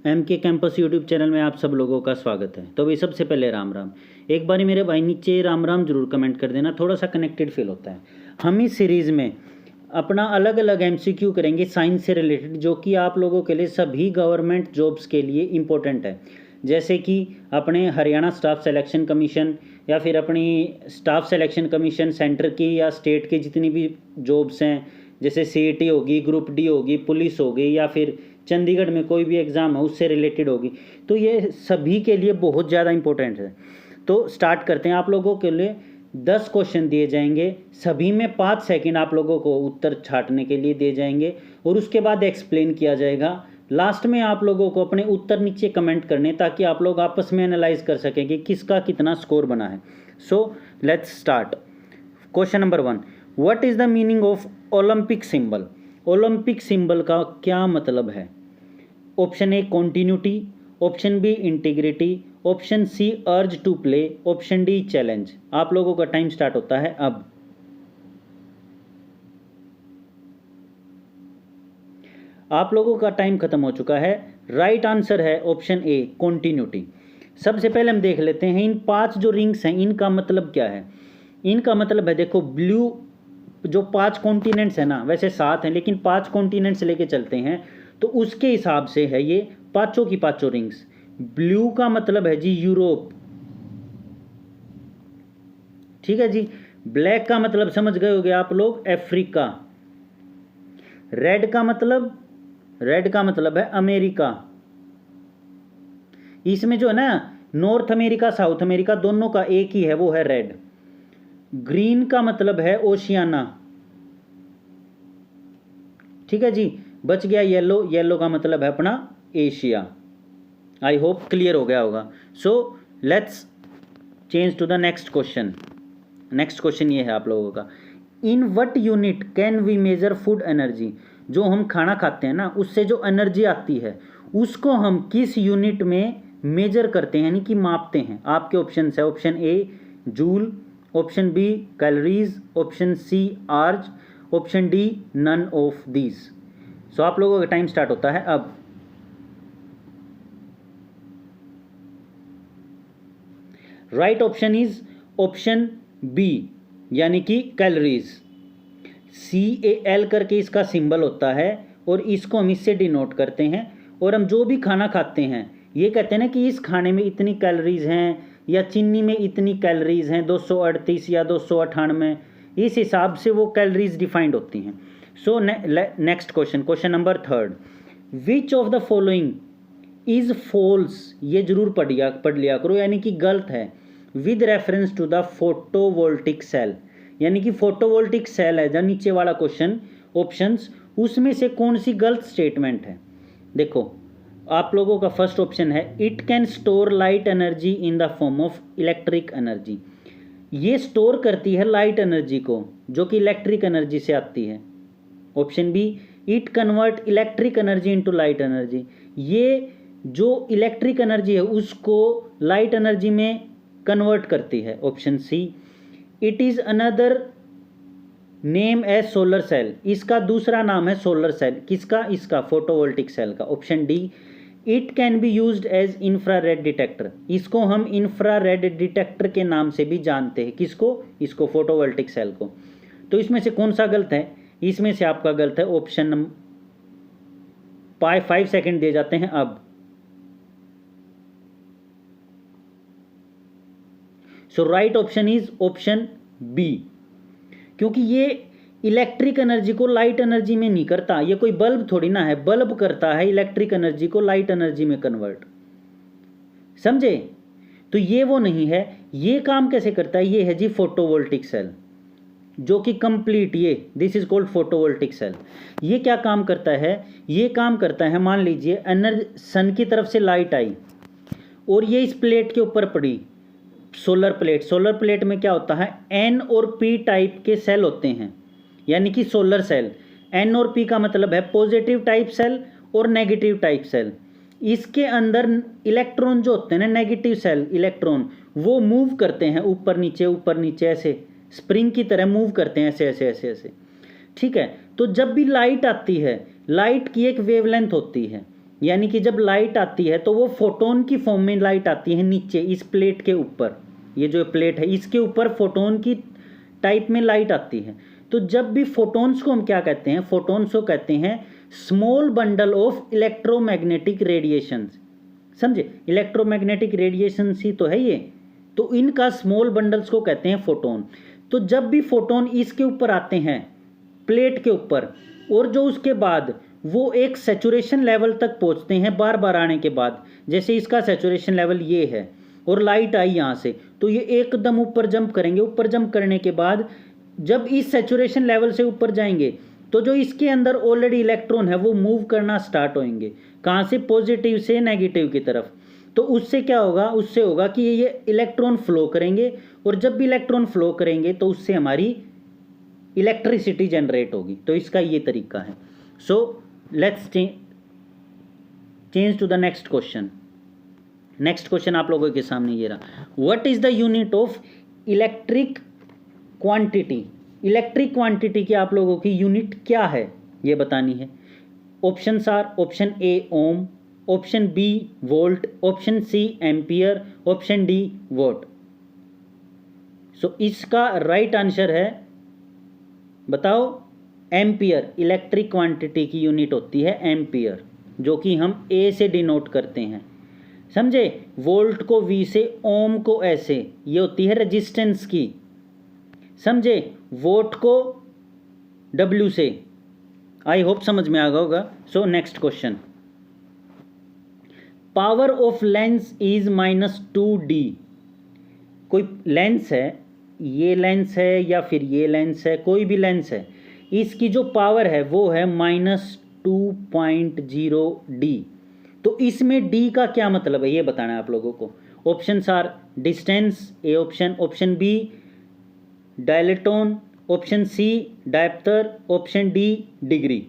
M के campus YouTube channel में आप सब लोगों का स्वागत है। तो भाई सबसे पहले राम राम। एक बार मेरे भाई नीचे राम राम जरूर कमेंट कर देना, थोड़ा सा कनेक्टेड फील होता है। हम इस सीरीज़ में अपना अलग अलग एमसीक्यू करेंगे साइंस से रिलेटेड, जो कि आप लोगों के लिए सभी गवर्नमेंट जॉब्स के लिए इम्पोर्टेंट है। जैसे कि अपने हरियाणा स्टाफ सिलेक्शन कमीशन या फिर अपनी स्टाफ सिलेक्शन कमीशन सेंटर की या स्टेट की जितनी भी जॉब्स हैं, जैसे सीईटी होगी, ग्रुप डी होगी, पुलिस होगी, या फिर चंडीगढ़ में कोई भी एग्ज़ाम है उससे रिलेटेड होगी, तो ये सभी के लिए बहुत ज़्यादा इम्पोर्टेंट है। तो स्टार्ट करते हैं। आप लोगों के लिए 10 क्वेश्चन दिए जाएंगे, सभी में 5 सेकंड आप लोगों को उत्तर छांटने के लिए दिए जाएंगे और उसके बाद एक्सप्लेन किया जाएगा। लास्ट में आप लोगों को अपने उत्तर नीचे कमेंट करने, ताकि आप लोग आपस में एनालाइज कर सकें कि किसका कितना स्कोर बना है। So let's start. Question number 1, what is the meaning of Olympic symbol? Olympic symbol का क्या मतलब है? Option A continuity, option B integrity, option C urge to play, option D challenge. आप लोगों का टाइम स्टार्ट होता है अब। आप लोगों का टाइम खत्म हो चुका है। राइट आंसर है ऑप्शन ए कॉन्टिन्यूटी। सबसे पहले हम देख लेते हैं इन 5 जो रिंग्स हैं इनका मतलब क्या है। इनका मतलब है, देखो ब्लू जो 5 कॉन्टिनेंट्स है ना, वैसे 7 हैं लेकिन 5 कॉन्टिनेंट्स लेके चलते हैं तो उसके हिसाब से है ये पांचों की पांचों रिंग्स। ब्लू का मतलब है जी यूरोप, ठीक है जी। ब्लैक का मतलब समझ गए होगे आप लोग, अफ्रीका। रेड का मतलब है अमेरिका। इसमें जो है ना नॉर्थ अमेरिका साउथ अमेरिका दोनों का एक ही है, वो है रेड। ग्रीन का मतलब है ओशियाना, ठीक है जी। बच गया येलो, येलो का मतलब है अपना एशिया। आई होप क्लियर हो गया होगा। So let's change to the next question. Next question ये है आप लोगों का, in what unit can we measure food energy? जो हम खाना खाते हैं ना उससे जो एनर्जी आती है उसको हम किस यूनिट में मेजर करते हैं, यानी कि मापते हैं? आपके ऑप्शन है, option A joule, option B calories, option C ergs, option D none of these. So आप लोगों का टाइम स्टार्ट होता है अब। Right option is option B, यानी कि कैलोरीज। CAL करके इसका सिंबल होता है और इसको हम इससे डिनोट करते हैं। और हम जो भी खाना खाते हैं ये कहते हैं ना कि इस खाने में इतनी कैलोरीज हैं या चीनी में इतनी कैलोरीज हैं, 238 या 298, इस हिसाब से वो कैलोरीज डिफाइंड होती हैं। So next question, question number 3, which of the following is false? ये जरूर पढ़ लिया करो, यानी कि गलत है। With reference to the photovoltaic cell, यानी कि फोटोवोल्टिक सेल है जो नीचे वाला क्वेश्चन ऑप्शंस, उसमें से कौन सी गलत स्टेटमेंट है? देखो आप लोगों का फर्स्ट ऑप्शन है, it can store light energy in the form of electric energy. ये स्टोर करती है लाइट एनर्जी को जो कि इलेक्ट्रिक एनर्जी से आती है। Option B, it convert electric energy into light energy. ये जो इलेक्ट्रिक एनर्जी है उसको लाइट एनर्जी में कन्वर्ट करती है। Option C, it is another name as solar cell. इसका दूसरा नाम है सोलर सेल। किसका? इसका फोटोवोल्टिक सेल का। Option D, it can be used as infrared detector. इसको हम इंफ्रारेड डिटेक्टर के नाम से भी जानते हैं। किसको? इसको, फोटोवोल्टिक सेल को। तो इसमें से कौन सा गलत है? इसमें से आपका गलत है ऑप्शन नंबर 5 सेकेंड दिए जाते हैं अब। So right option is option B, क्योंकि ये इलेक्ट्रिक एनर्जी को लाइट एनर्जी में नहीं करता। ये कोई बल्ब थोड़ी ना है, बल्ब करता है इलेक्ट्रिक एनर्जी को लाइट एनर्जी में कन्वर्ट, समझे? तो ये वो नहीं है। ये काम कैसे करता है? ये है जी फोटोवोल्टिक सेल, जो कि कंप्लीट, ये this is called photovoltaic cell. ये क्या काम करता है? ये काम करता है, मान लीजिए एनर्जी, सन की तरफ से लाइट आई और ये इस प्लेट के ऊपर पड़ी, सोलर प्लेट। सोलर प्लेट में क्या होता है? N और P टाइप के सेल होते हैं, यानी कि सोलर सेल। N और P का मतलब है पॉजिटिव टाइप सेल और नेगेटिव टाइप सेल। इसके अंदर इलेक्ट्रॉन जो होते हैं ना, नेगेटिव सेल इलेक्ट्रॉन, वो मूव करते हैं ऊपर नीचे ऐसे स्प्रिंग की तरह मूव करते हैं, ऐसे ऐसे ऐसे ऐसे, ठीक है। तो जब भी लाइट आती है, लाइट की एक वेवलेंथ होती है, यानी कि जब लाइट आती है तो वो फोटोन की फॉर्म में लाइट आती है नीचे इस प्लेट के ऊपर, ये जो प्लेट है इसके ऊपर फोटोन की टाइप में लाइट आती है। तो जब भी फोटोन्स को हम क्या कहते हैं, फोटोन्स को कहते हैं small bundle of electromagnetic radiations. समझे, इलेक्ट्रोमैग्नेटिक रेडिएशंस ही तो है ये, तो इनका स्मॉल बंडल्स को कहते हैं फोटोन। तो जब भी फोटोन इसके ऊपर आते हैं प्लेट के ऊपर, और जो उसके बाद वो एक सैचुरेशन लेवल तक पहुंचते हैं बार बार आने के बाद, जैसे इसका सैचुरेशन लेवल ये है और लाइट आई यहाँ से, तो ये एकदम ऊपर जंप करेंगे। ऊपर जंप करने के बाद जब इस सैचुरेशन लेवल से ऊपर जाएंगे तो जो इसके अंदर ऑलरेडी इलेक्ट्रॉन है वो मूव करना स्टार्ट होंगे, कहाँ से, पॉजिटिव से नेगेटिव की तरफ। तो उससे क्या होगा, उससे होगा कि ये इलेक्ट्रॉन फ्लो करेंगे, और जब भी इलेक्ट्रॉन फ्लो करेंगे तो उससे हमारी इलेक्ट्रिसिटी जनरेट होगी। तो इसका ये तरीका है। So let's change to the next question. Next question आप लोगों के सामने ये रहा, what is the unit of electric quantity. Electric quantity की आप लोगों की यूनिट क्या है ये बतानी है। Option are, option A ohm, option B volt, option C ampere, option D watt. So इसका राइट आंसर है, बताओ, एम्पियर। इलेक्ट्रिक क्वांटिटी की यूनिट होती है एम्पियर, जो कि हम ए से डिनोट करते हैं। समझे, वोल्ट को वी से, ओम को ऐसे, ये होती है रेजिस्टेंस की। समझे, वोट को डब्ल्यू से। आई होप समझ में आ गया होगा। सो next question, power of lens is -2d। कोई लेंस है, ये लेंस है या फिर ये लेंस है, कोई भी लेंस है, इसकी जो पावर है वो है -2.0d। तो इसमें d का क्या मतलब है ये बताना है आप लोगों को। Option are distance, A option, option B dilaton, option C dioptre, option D degree.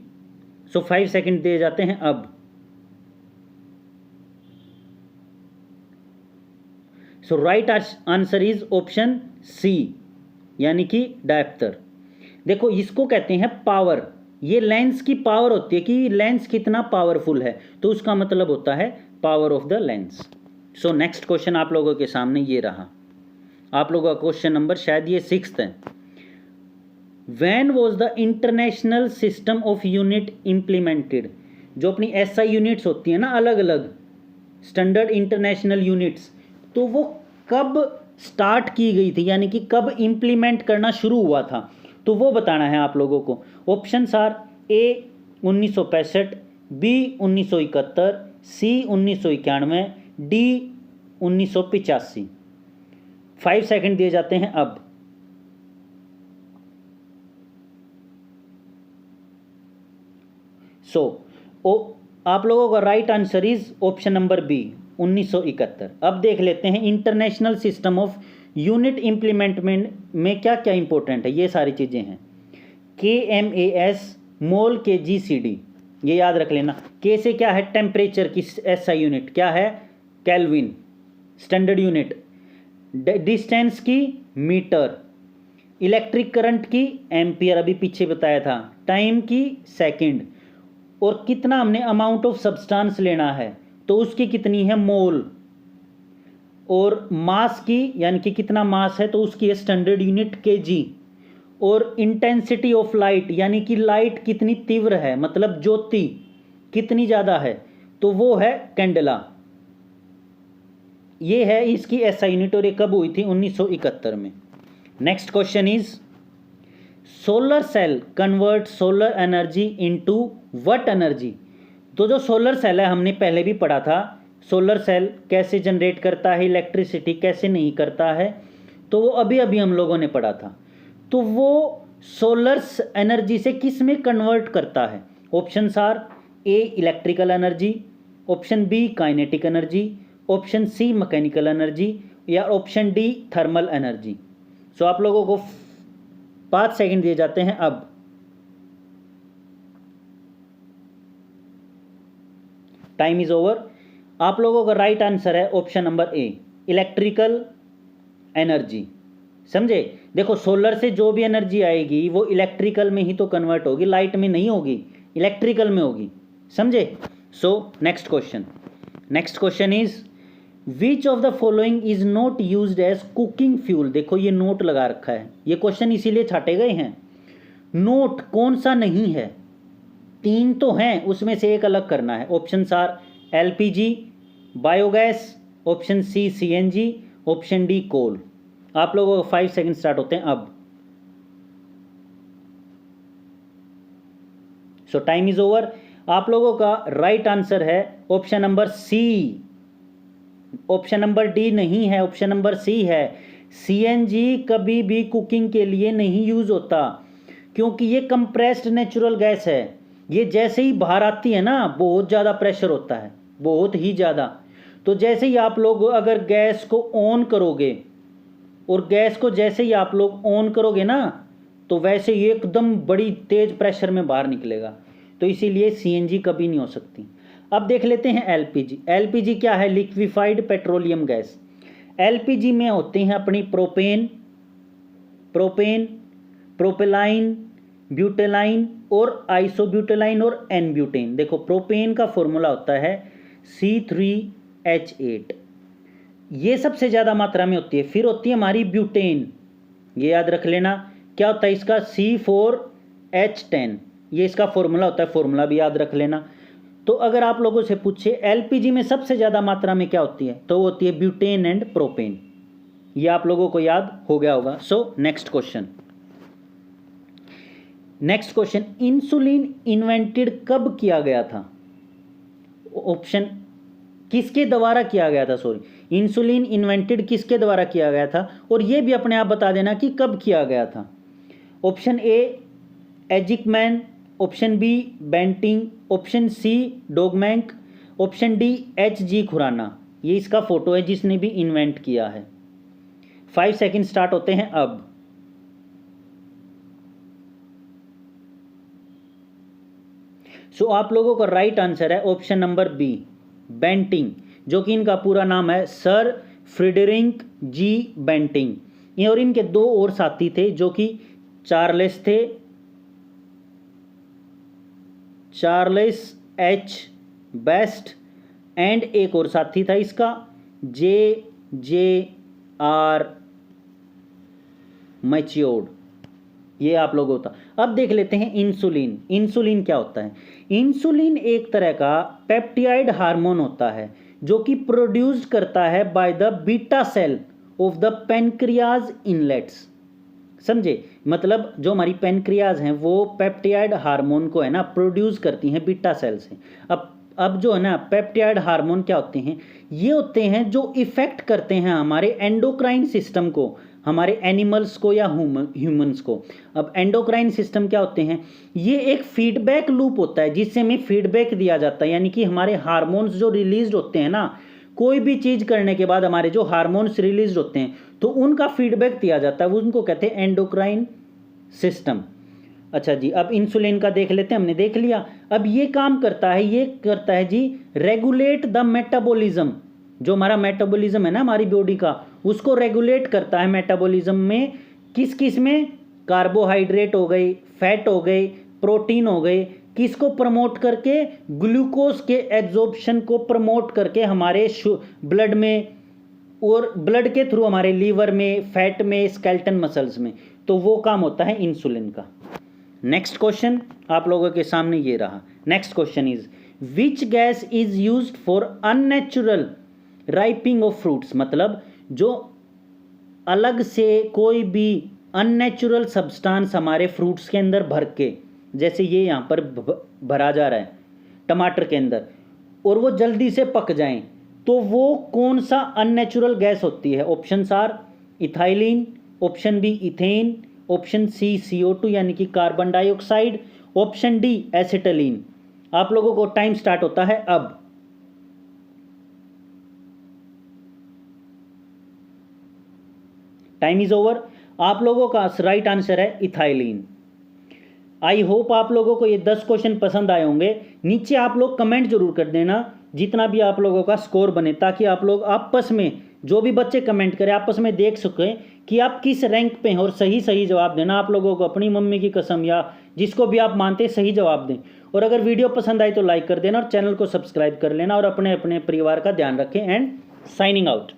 So 5 second दिए जाते हैं अब। So right answer is option C, यानी कि डायप्टर। देखो इसको कहते हैं पावर, ये लेंस की पावर होती है कि लेंस कितना पावरफुल है, तो उसका मतलब होता है power of the lens. So next question आप लोगों के सामने ये रहा, आप लोगों का क्वेश्चन नंबर शायद ये 6th है। When was the international system of unit implemented. जो अपनी एसआई यूनिट्स होती है ना, अलग अलग स्टैंडर्ड इंटरनेशनल यूनिट्स, तो वो कब स्टार्ट की गई थी, यानी कि कब इम्प्लीमेंट करना शुरू हुआ था, तो वो बताना है आप लोगों को। Option are A 1965, B 1971, C 1991, D 1985। 5 second दिए जाते हैं अब। आप लोगों का right answer is option number B 1971। अब देख लेते हैं international system of unit implementation में क्या क्या इंपॉर्टेंट है। ये सारी चीज़ें हैं, KMAS, मोल, KG, CD, ये याद रख लेना। के से क्या है, टेम्परेचर की SI यूनिट, क्या है, केल्विन स्टैंडर्ड यूनिट। डिस्टेंस की मीटर, इलेक्ट्रिक करंट की एम्पियर, अभी पीछे बताया था, टाइम की सेकंड, और कितना हमने अमाउंट ऑफ सब्सटेंस लेना है तो उसकी कितनी है, मोल, और मास की यानी कि कितना मास है तो उसकी है स्टैंडर्ड यूनिट KG, और इंटेंसिटी ऑफ लाइट यानी कि लाइट कितनी तीव्र है, मतलब ज्योति कितनी ज़्यादा है, तो वो है कैंडेला। ये है इसकी SI यूनिट, और ये कब हुई थी, 1971 में। Next question is, solar cell convert solar energy into what energy. तो जो सोलर सेल है हमने पहले भी पढ़ा था, सोलर सेल कैसे जनरेट करता है इलेक्ट्रिसिटी, कैसे नहीं करता है, तो वो अभी अभी हम लोगों ने पढ़ा था। तो वो सोलर एनर्जी से किस में कन्वर्ट करता है। Option are A electrical energy, option B kinetic energy, option C mechanical energy, या option D thermal energy. So आप लोगों को 5 सेकंड दिए जाते हैं अब। Time is over. आप लोगों का राइट आंसर है option number A, electrical energy. समझे, देखो सोलर से जो भी एनर्जी आएगी वो इलेक्ट्रिकल में ही तो कन्वर्ट होगी, लाइट में नहीं होगी, इलेक्ट्रिकल में होगी। समझे, so next question is which of the following is not used as cooking fuel. देखो ये नोट लगा रखा है, ये क्वेश्चन इसीलिए छाटे गए हैं। नोट कौन सा नहीं है, 3 तो हैं, उसमें से एक अलग करना है। Option are LPG, biogas, option C CNG, option D coal. आप लोगों को 5 सेकंड स्टार्ट होते हैं अब। So time is over. आप लोगों का राइट आंसर है option number C. Option number D नहीं है, ऑप्शन नंबर सी है। सीएनजी कभी भी कुकिंग के लिए नहीं यूज होता, क्योंकि ये कंप्रेस्ड नेचुरल गैस है। ये जैसे ही बाहर आती है ना, बहुत ज़्यादा प्रेशर होता है, बहुत ही ज़्यादा। तो जैसे ही आप लोग अगर गैस को ऑन करोगे, और गैस को जैसे ही आप लोग ऑन करोगे ना, तो वैसे ही एकदम बड़ी तेज प्रेशर में बाहर निकलेगा। तो इसीलिए सीएनजी कभी नहीं हो सकती। अब देख लेते हैं एलपीजी। एलपीजी क्या है? Liquefied petroleum gas. एलपीजी में होते हैं अपनी प्रोपेन, प्रोपेलाइन, ब्यूटेलाइन और आइसोब्यूटेलाइन और एन ब्यूटेन। देखो प्रोपेन का फॉर्मूला होता है C3H8, ये सबसे ज़्यादा मात्रा में होती है। फिर होती है हमारी ब्यूटेन, ये याद रख लेना। क्या होता है इसका? C4H10, ये इसका फॉर्मूला होता है, फॉर्मूला भी याद रख लेना। तो अगर आप लोगों से पूछे एलपीजी में सबसे ज़्यादा मात्रा में क्या होती है, तो वो होती है ब्यूटेन एंड प्रोपेन। ये आप लोगों को याद हो गया होगा। सो नेक्स्ट क्वेश्चन, इंसुलिन इन्वेंटेड कब किया गया था? ऑप्शन किसके द्वारा किया गया था? सॉरी, इंसुलिन इन्वेंटेड किसके द्वारा किया गया था? और ये भी अपने आप बता देना कि कब किया गया था। Option A Eijkman, option B Banting, option C Domagk, option D H.G. Khurana. ये इसका फोटो है जिसने भी इन्वेंट किया है। 5 सेकंड स्टार्ट होते हैं अब। सो आप लोगों का राइट आंसर है ऑप्शन नंबर बी, बेंटिंग, जो कि इनका पूरा नाम है सर फ्रेडरिक जी बेंटिंग। और इनके 2 और साथी थे जो कि चार्लेस H. बेस्ट, एंड एक और साथी था इसका J.R. मैच्योर्ड। ये आप लोगों का। अब देख लेते हैं इंसुलिन। इंसुलिन क्या होता है? इंसुलिन एक तरह का पेप्टाइड हार्मोन होता है जो कि प्रोड्यूस्ड करता है by the beta cell of the pancreas inlets. समझे? मतलब जो हमारी पेनक्रियाज हैं वो पेप्टाइड हार्मोन को है ना प्रोड्यूस करती हैं बीटा सेल से। अब जो है ना पेप्टाइड हार्मोन क्या होते हैं? ये होते हैं जो इफेक्ट करते हैं हमारे एंडोक्राइन सिस्टम को, हमारे एनिमल्स को या ह्यूमंस को। अब एंडोक्राइन सिस्टम क्या होते हैं? ये एक फीडबैक लूप होता है जिससे हमें फीडबैक दिया जाता है, यानी कि हमारे हार्मोन्स जो रिलीज होते हैं ना, कोई भी चीज़ करने के बाद हमारे जो हार्मोन्स रिलीज होते हैं तो उनका फीडबैक दिया जाता है, उनको कहते हैं एंडोक्राइन सिस्टम। अच्छा जी, अब इंसुलिन का देख लेते हैं, हमने देख लिया। अब ये काम करता है, ये करता है जी रेगुलेट द मेटाबॉलिज्म। जो हमारा मेटाबॉलिज्म है ना हमारी बॉडी का, उसको रेगुलेट करता है मेटाबॉलिज्म में। किस किस में? कार्बोहाइड्रेट हो गई, फैट हो गई, प्रोटीन हो गई। किसको प्रमोट करके? ग्लूकोज के एब्जॉर्प्शन को प्रमोट करके हमारे ब्लड में, और ब्लड के थ्रू हमारे लीवर में, फैट में, स्केलेटन मसल्स में। तो वो काम होता है इंसुलिन का। नेक्स्ट क्वेश्चन आप लोगों के सामने ये रहा। Next question is which gas is used for unnatural ripening of fruits. मतलब जो अलग से कोई भी अननेचुरल सब्सटेंस हमारे फ्रूट्स के अंदर भर के, जैसे ये यहाँ पर भरा जा रहा है टमाटर के अंदर, और वो जल्दी से पक जाएं, तो वो कौन सा अननेचुरल गैस होती है? Option are ethylene, option B ethane, option C CO2 यानी कि carbon dioxide, option D acetylene. आप लोगों को टाइम स्टार्ट होता है अब। Time is over. आप लोगों का राइट आंसर है इथाइलिन। आई होप आप लोगों को ये 10 क्वेश्चन पसंद आए होंगे। नीचे आप लोग कमेंट जरूर कर देना जितना भी आप लोगों का स्कोर बने, ताकि आप लोग आपस में जो भी बच्चे कमेंट करें आपस में देख सकें कि आप किस रैंक पे हैं, और सही सही जवाब देना। आप लोगों को अपनी मम्मी की कसम या जिसको भी आप मानते हैं सही जवाब दें। और अगर वीडियो पसंद आई तो लाइक कर देना और चैनल को सब्सक्राइब कर लेना, और अपने अपने परिवार का ध्यान रखें। And signing out.